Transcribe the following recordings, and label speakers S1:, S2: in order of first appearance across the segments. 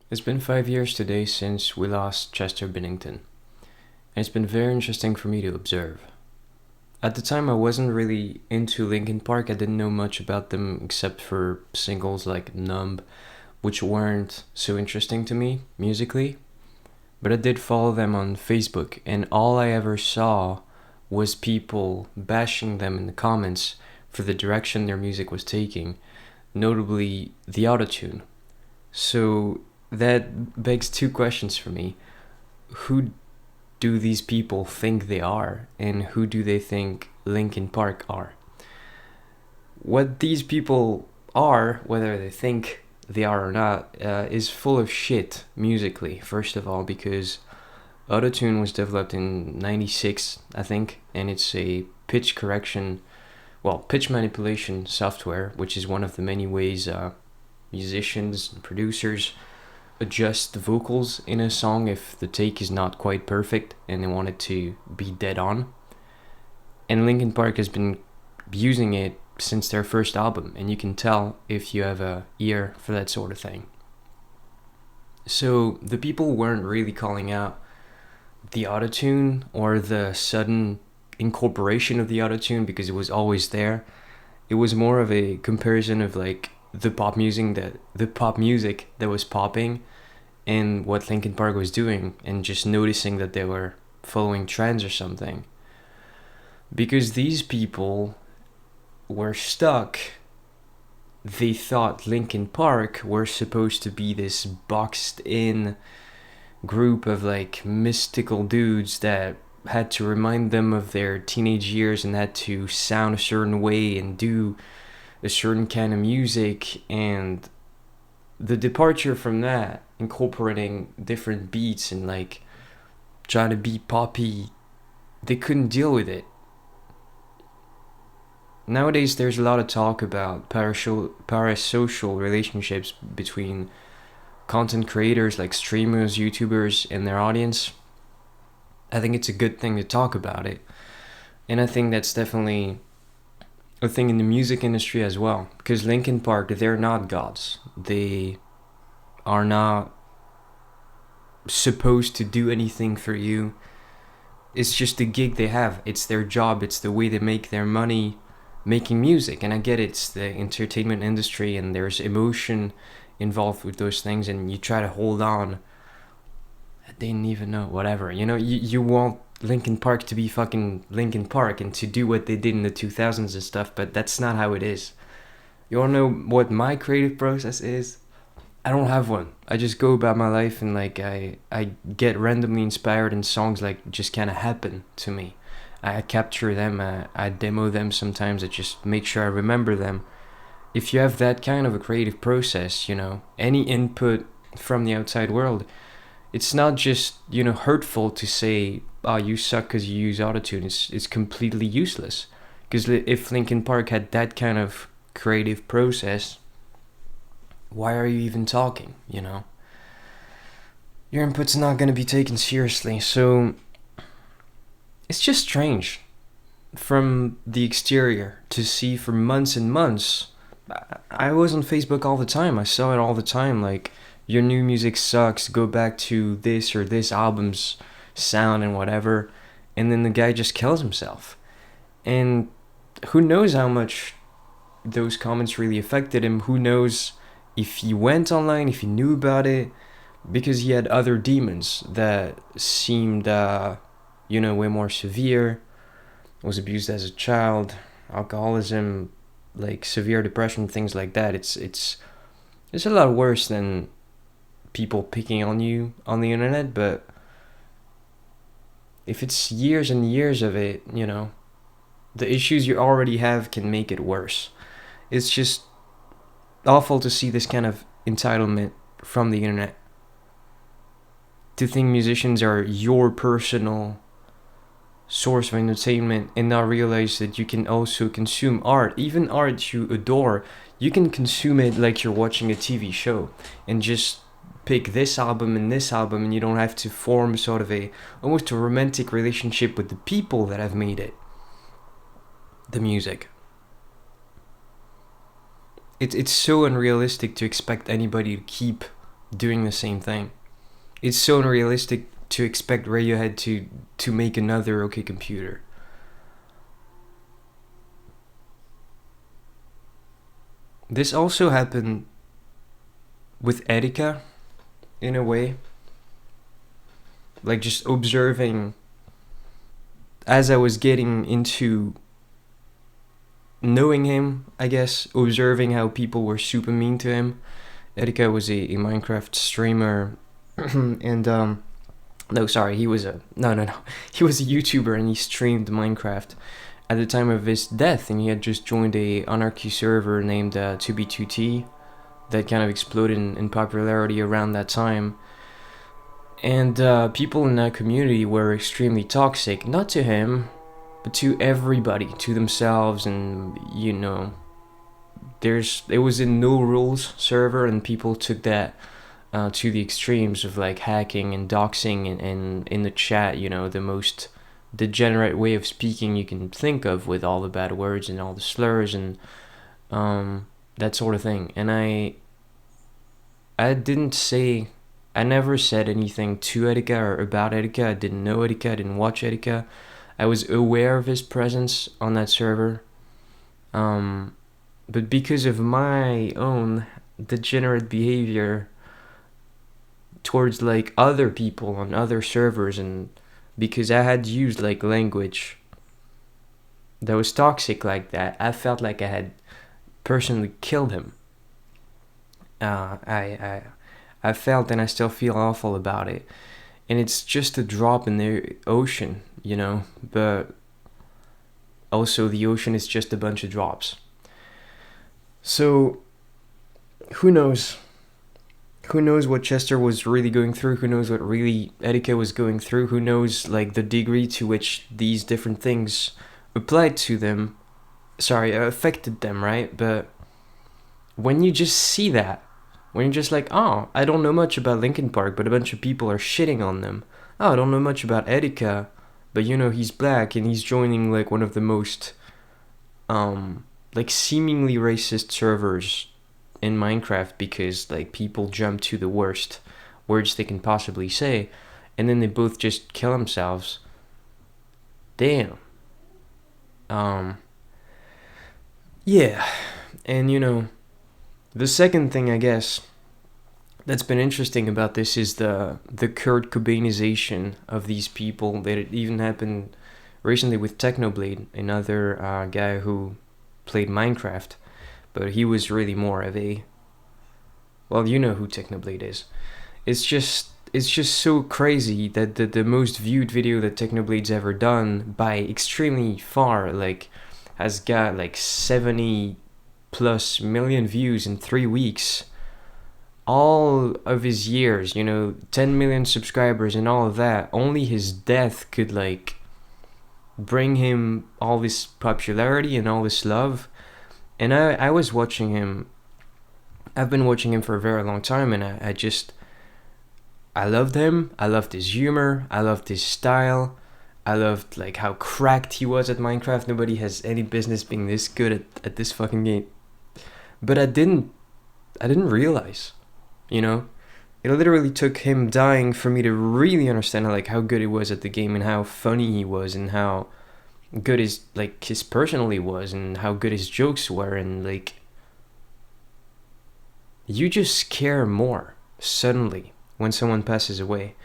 S1: It's been 5 years today since we lost Chester Bennington, and it's been very interesting for me to observe. At the time, I wasn't really into Linkin Park. I didn't know much about them except for singles like Numb, which weren't so interesting to me musically. But I did follow them on Facebook, and all I ever saw was people bashing them in the comments for the direction their music was taking, notably the autotune. So that begs two questions for me. Who do these people think they are, and who do they think Linkin Park are? What these people are, whether they think they are or not, is full of shit musically, first of all, because Autotune was developed in 96, I think, and it's a pitch manipulation software, which is one of the many ways musicians and producers adjust the vocals in a song if the take is not quite perfect and they want it to be dead on. And Linkin Park has been using it since their first album, and you can tell if you have a ear for that sort of thing. So the people weren't really calling out the autotune or the sudden incorporation of the autotune because it was always there. It was more of a comparison of like the pop music that was popping and what Linkin Park was doing, and just noticing that they were following trends or something. Because these people were stuck, they thought Linkin Park were supposed to be this boxed in group of like mystical dudes that had to remind them of their teenage years and had to sound a certain way and do a certain kind of music. And the departure from that, incorporating different beats and like trying to be poppy, they couldn't deal with it. Nowadays, there's a lot of talk about parasocial relationships between content creators like streamers, YouTubers, and their audience. I think it's a good thing to talk about it. And I think that's definitely a thing in the music industry as well. Because Linkin Park, they're not gods. They are not supposed to do anything for you. It's just the gig they have. It's their job. It's the way they make their money making music. And I get it's the entertainment industry and there's emotion involved with those things, and you try to hold on. I didn't even know, whatever. You want Linkin Park to be fucking Linkin Park and to do what they did in the 2000s and stuff, but that's not how it is. You wanna know what my creative process is? I don't have one. I just go about my life and like I get randomly inspired, and songs like just kind of happen to me. I capture them, I demo them sometimes, I just make sure I remember them. If you have that kind of a creative process, any input from the outside world, it's not just, hurtful to say, oh, you suck because you use autotune. It's completely useless. Because if Linkin Park had that kind of creative process, why are you even talking, Your input's not going to be taken seriously. So it's just strange from the exterior to see for months and months. I was on Facebook all the time. I saw it all the time. Like, your new music sucks. Go back to this or this album's sound and whatever. And then the guy just kills himself. And who knows how much those comments really affected him. Who knows if he went online, if he knew about it. Because he had other demons that seemed, way more severe. Was abused as a child. Alcoholism, like severe depression, things like that. It's a lot worse than people picking on you on the internet. But if it's years and years of it, the issues you already have can make it worse. It's just awful to see this kind of entitlement from the internet, to think musicians are your personal source of entertainment and not realize that you can also consume art, even art you adore. You can consume it like you're watching a TV show and just pick this album and this album, and you don't have to form sort of almost a romantic relationship with the people that have made it, the music. It's so unrealistic to expect anybody to keep doing the same thing. It's so unrealistic to expect Radiohead to make another OK Computer. This also happened with Erika, in a way. Like, just observing as I was getting into knowing him, I guess, observing how people were super mean to him. Erika was a Minecraft streamer, and no, sorry, he was a no, he was a YouTuber and he streamed Minecraft at the time of his death, and he had just joined a anarchy server named 2B2T that kind of exploded in popularity around that time. And people in that community were extremely toxic, not to him, but to everybody, to themselves, and it was a no rules server, and people took that to the extremes of like hacking and doxing, and in the chat, the most degenerate way of speaking you can think of, with all the bad words and all the slurs and that sort of thing. And I never said anything to Erika or about Erika. I didn't know Erika, I didn't watch Erika. I was aware of his presence on that server. But because of my own degenerate behavior towards like other people on other servers, and because I had used like language that was toxic like that, I felt like I had personally killed him. I felt, and I still feel awful about it. And it's just a drop in the ocean, but also the ocean is just a bunch of drops. So, who knows? Who knows what Chester was really going through? Who knows what really Erika was going through? Who knows, like, the degree to which these different things applied to them? Affected them, right? But when you just see that, when you're just like, oh, I don't know much about Linkin Park, but a bunch of people are shitting on them. Oh, I don't know much about Erika, but he's black and he's joining like one of the most like seemingly racist servers in Minecraft, because like people jump to the worst words they can possibly say, and then they both just kill themselves. Damn. Yeah. And the second thing, I guess, that's been interesting about this is the Kurt Cobainization of these people. That it even happened recently with Technoblade, another guy who played Minecraft, but he was really more of a, well, you know who Technoblade is. It's just so crazy that the most viewed video that Technoblade's ever done by extremely far, like, has got like 70 plus million views in 3 weeks. All of his years, 10 million subscribers and all of that, only his death could like bring him all this popularity and all this love. And I was watching him. I've been watching him for a very long time, and I loved him. I loved his humor. I loved his style. I loved like how cracked he was at Minecraft. Nobody has any business being this good at this fucking game. But I didn't realize, it literally took him dying for me to really understand like how good he was at the game, and how funny he was, and how good his personality was, and how good his jokes were. And like, you just care more suddenly when someone passes away.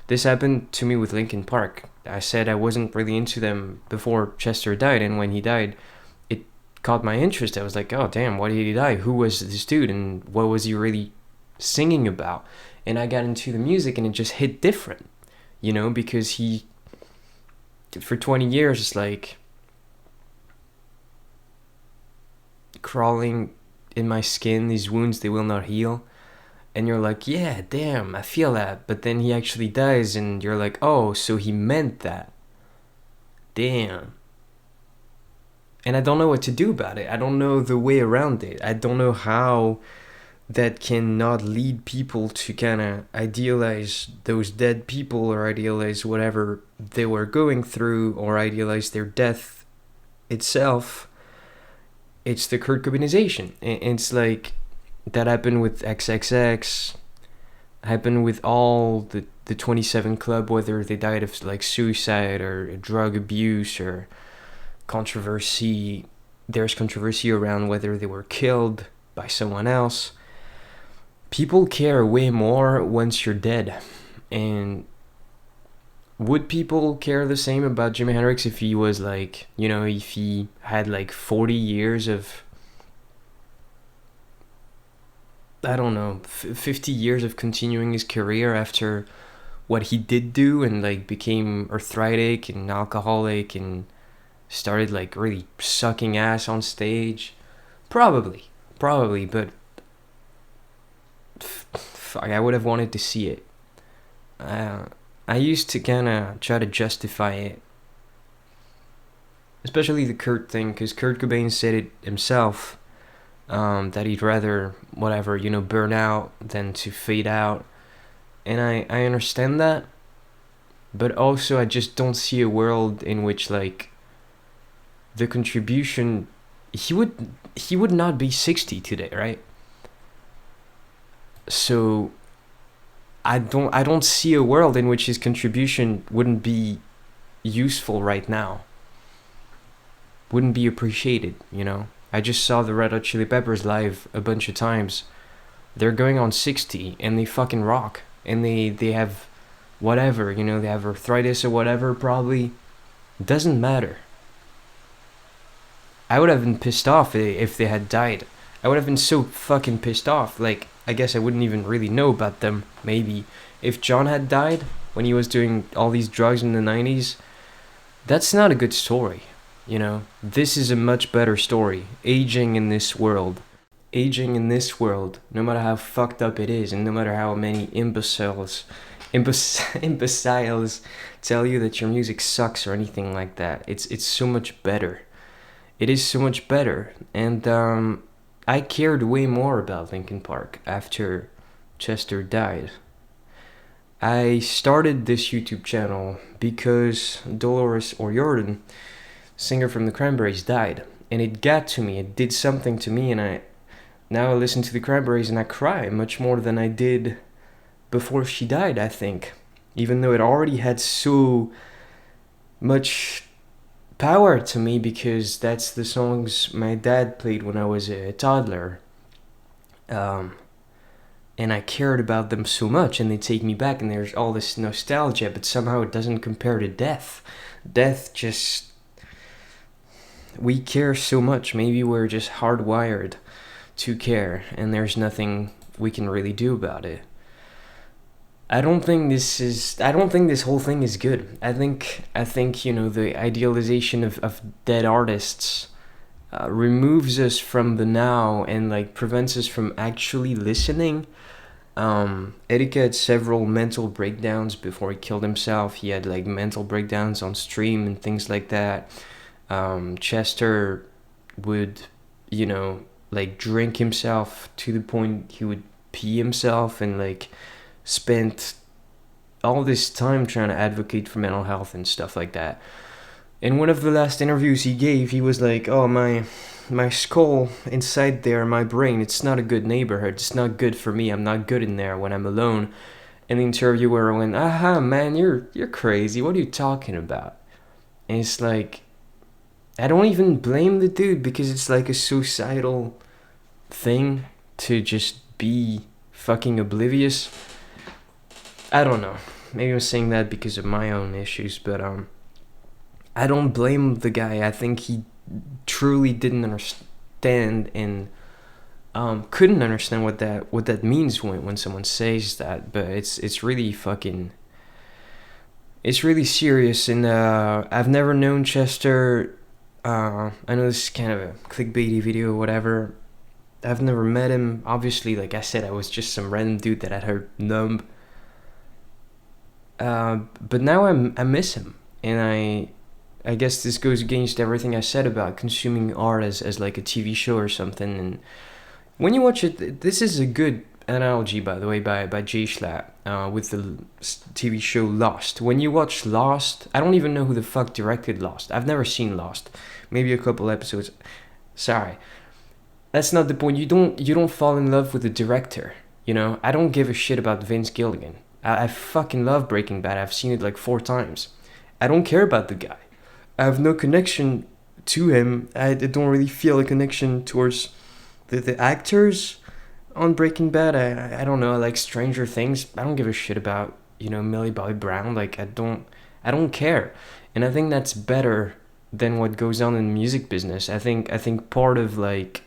S1: This happened to me with Linkin Park. I said I wasn't really into them before Chester died, and when he died, it caught my interest. I was like, oh damn, why did he die? Who was this dude, and what was he really singing about? And I got into the music, and it just hit different, because he, for 20 years, like, crawling in my skin, these wounds, they will not heal. And you're like, yeah, damn, I feel that. But then he actually dies, and you're like, oh, so he meant that. Damn. And I don't know what to do about it. I don't know the way around it. I don't know how that cannot lead people to kind of idealize those dead people, or idealize whatever they were going through, or idealize their death itself. It's the Kurt Cobainization. It's like, that happened with XXX, happened with all the 27 Club, whether they died of like suicide or drug abuse or controversy. There's controversy around whether they were killed by someone else. People care way more once you're dead. And would people care the same about Jimi Hendrix if he was like, if he had like 40 years of, I don't know, 50 years of continuing his career after what he did do, and like became arthritic and alcoholic and started like really sucking ass on stage? Probably, but fuck, I would have wanted to see it. I used to kind of try to justify it, especially the Kurt thing, because Kurt Cobain said it himself, that he'd rather, whatever, burn out than to fade out. And I understand that, but also I just don't see a world in which, like, the contribution, he would not be 60 today, right? So I don't see a world in which his contribution wouldn't be useful right now, wouldn't be appreciated. I just saw the Red Hot Chili Peppers live a bunch of times. They're going on 60 and they fucking rock, and they have whatever, they have arthritis or whatever, probably. Doesn't matter. I would have been pissed off if they had died. I would have been so fucking pissed off. Like, I guess I wouldn't even really know about them, maybe. If John had died when he was doing all these drugs in the 90s, that's not a good story. This is a much better story. Aging in this world, no matter how fucked up it is, and no matter how many imbeciles tell you that your music sucks or anything like that, it's so much better. It is so much better. And I cared way more about Linkin Park after Chester died. I started this YouTube channel because Dolores O'Riordan, singer from the Cranberries, died. And it got to me, it did something to me, and now I listen to the Cranberries and I cry much more than I did before she died, I think. Even though it already had so much power to me, because that's the songs my dad played when I was a toddler. And I cared about them so much, and they take me back, and there's all this nostalgia, but somehow it doesn't compare to death. Death just... We care so much. Maybe we're just hardwired to care, and there's nothing we can really do about it. I don't think this whole thing is good. I think the idealization of dead artists removes us from the now, and like prevents us from actually listening. Eddie had several mental breakdowns before he killed himself. He had like mental breakdowns on stream and things like that. Chester would, like drink himself to the point he would pee himself, and like spent all this time trying to advocate for mental health and stuff like that. In one of the last interviews he gave, he was like, "Oh, my skull inside there, my brain, it's not a good neighborhood. It's not good for me. I'm not good in there when I'm alone." And the interviewer went, "Aha, man, you're crazy. What are you talking about?" And it's like, I don't even blame the dude, because it's like a suicidal thing to just be fucking oblivious. I don't know. Maybe I'm saying that because of my own issues, but I don't blame the guy. I think he truly didn't understand, and couldn't understand what that means when someone says that. But it's really fucking... It's really serious, and I've never known Chester. I know this is kind of a clickbaity video or whatever. I've never met him. Obviously, like I said, I was just some random dude that had heard Numb. But now I miss him, and I guess this goes against everything I said about consuming art as like a TV show or something. And when you watch it, this is a good analogy, by the way, by Jay Schlatt, with the TV show Lost. When you watch Lost, I don't even know who the fuck directed Lost. I've never seen Lost. Maybe a couple episodes. Sorry. That's not the point. You don't fall in love with the director. You know, I don't give a shit about Vince Gilligan. I fucking love Breaking Bad. I've seen it like 4 times. I don't care about the guy. I have no connection to him. I don't really feel a connection towards the actors on Breaking Bad. I don't know. I like Stranger Things. I don't give a shit about, you know, Millie Bobby Brown. Like I don't care. And I think that's better than what goes on in the music business. I think part of like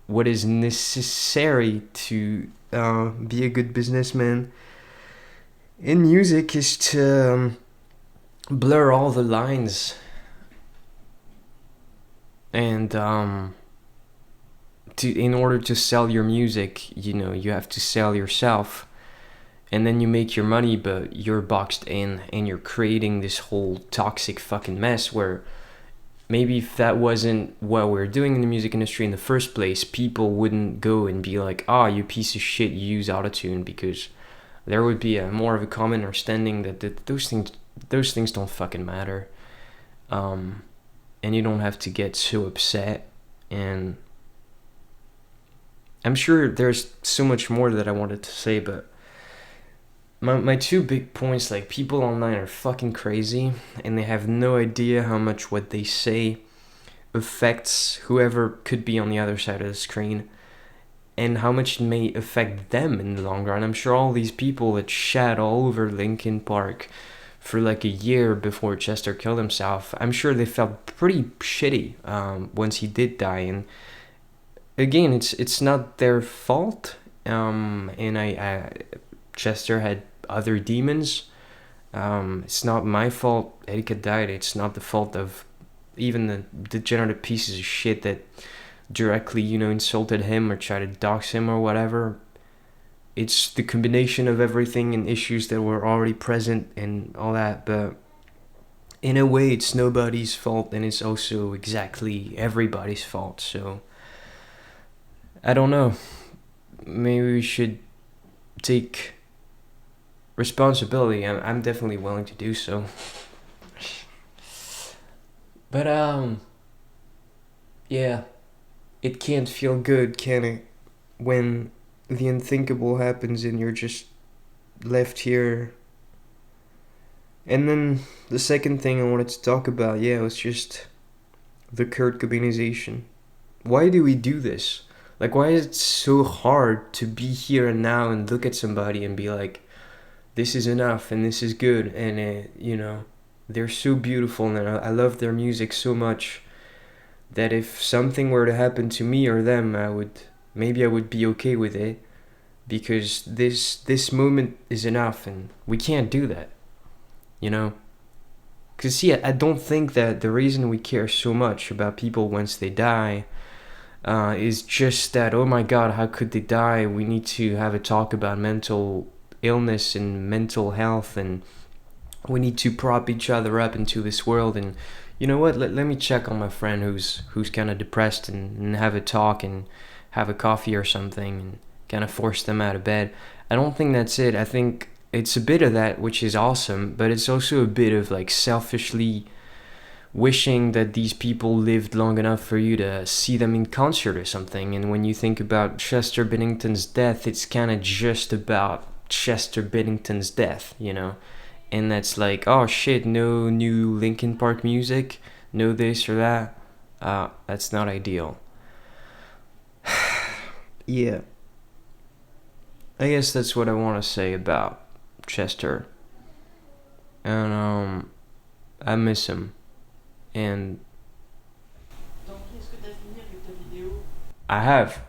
S1: what is necessary to be a good businessman in music is to blur all the lines and to in order to sell your music, you know, you have to sell yourself, and then you make your money, but you're boxed in and you're creating this whole toxic fucking mess where maybe if that wasn't what we're doing in the music industry in the first place, people wouldn't go and be like, "Ah, oh, you piece of shit, you use autotune," because there would be a more of a common understanding that those things don't fucking matter, and you don't have to get so upset. And I'm sure there's so much more that I wanted to say, but my two big points, like, people online are fucking crazy and they have no idea how much what they say affects whoever could be on the other side of the screen, and how much it may affect them in the long run. I'm sure all these people that shat all over Linkin Park for like a year before Chester killed himself, I'm sure they felt pretty shitty once he did die. And again, it's not their fault. And I Chester had other demons. It's not my fault Erika died. It's not the fault of even the degenerate pieces of shit that directly, you know, insulted him or tried to dox him or whatever. It's the combination of everything and issues that were already present and all that. But in a way, it's nobody's fault, and it's also exactly everybody's fault. So I don't know. Maybe we should take responsibility. I'm definitely willing to do so. But yeah, it can't feel good, can it? When the unthinkable happens and you're just left here. And then the second thing I wanted to talk about, yeah, was just the Kurt Cobainization. Why do we do this? Like, why is it so hard to be here and now and look at somebody and be like, this is enough and this is good, and you know, they're so beautiful and I love their music so much that if something were to happen to me or them, I would be okay with it, because this moment is enough, and we can't do that, you know. Because see, I don't think that the reason we care so much about people once they die is just that, oh my god, how could they die? We need to have a talk about mental illness and mental health, and we need to prop each other up into this world. And you know what, let me check on my friend who's kind of depressed, and have a talk and have a coffee or something and kind of force them out of bed. I don't think that's it. I think it's a bit of that, which is awesome, but it's also a bit of like selfishly wishing that these people lived long enough for you to see them in concert or something. And when you think about Chester Bennington's death, it's kind of just about Chester Bennington's death, you know? And that's like, oh shit, no new Linkin Park music, no this or that. That's not ideal. Yeah. I guess that's what I want to say about Chester. And I miss him. And I have.